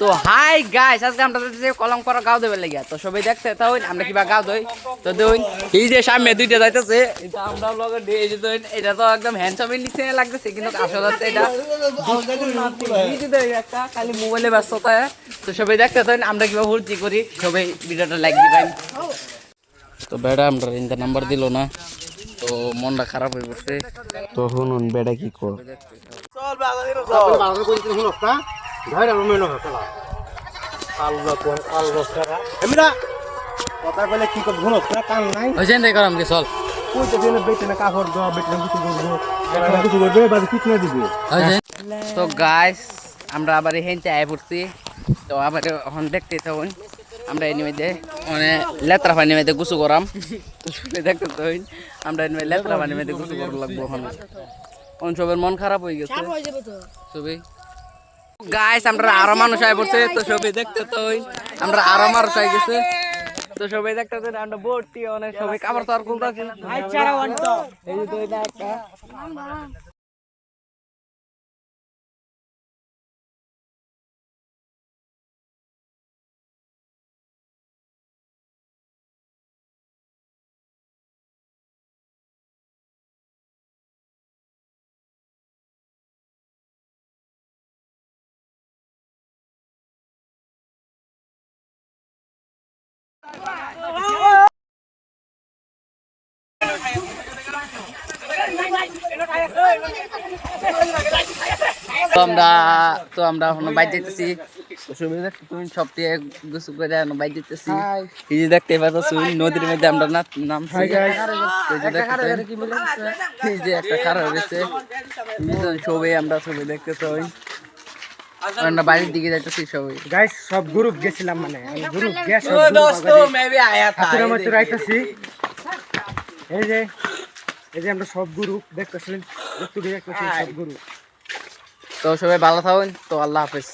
তো hi guys, আজকে আমরা কলমপাড়া গাঁও দেবে লাগিয়া। তো সবাই দেখতে তাও আমরা কিবা গাঁও দই। তো দই এই যে সামনে দুইটা যাইতেছে, এটা আমরা লগে এই যে দই, এটা তো একদম হ্যান্ডসামের নিচে লাগতেছে, কিন্তু আসলে হচ্ছে এটা একটা খালি মোবাইলে ব্যস্ততা। তো সবাই দেখতে তাই আমরা কিবা ভর্তি করি, সবাই ভিডিওটা লাইক দিবেন। তো বেড়া আমরা ইনটা নাম্বার দিল না, তো মনটা খারাপ হয়ে পড়ছে। তো শুনুন বেড়া কি কর কথা বলে কি করব শুনো না কাম নাই ওইখান থেকে করাম কি চল। কই তো দিনে বেটে না কাপড় দাও বেটে কিছু করবো কিছু করবে বাদ কিছু না দিবে তো গাইস আমরা আবার হেনতে আয় পড়ছি। তো আবার এখন দেখতে তখন আমরা এর মধ্যে মানে লেত্রা পানির মধ্যে গুছু করাম। তো শুনে দেখতে তখন আমরা এর লেত্রা পানির মধ্যে গুছু করা লাগবো। এখন সবের মন খারাপ হয়ে গেছে সবই। গাইস আমরা আরো মানুষ আয় পড়ছে। তো সবাই দেখতে তো আমরা আরো মানুষ হয়ে গেছে। তো সবাই দেখতে আমরা ভর্তি অনেক সবাই কাপড় তো আর খুলতেছি না। এই যে দইটা একটা তো আমরা এখন বাইর যেতেছি। তুমি সব দিয়ে গোসল করে বাইর যেতেছি। এই যে দেখতে পাচ্ছ নদীর মধ্যে আমরা নামছি। এই যে একটা খারাপ হয়েছে সবাই আমরা সবাই দেখতে চাই। আমরা বাড়ির দিকে যাইতেছি সবাই। গাইস সব গ্রুপ গেছিলাম মানে গ্রুপ গ্যাস মাত্র আইতাছি। এই যে আমরা সব গ্রুপ দেখতেছেন সব গ্রুপ। তো সবাই ভালো থাকুন। তো আল্লাহ হাফেজ।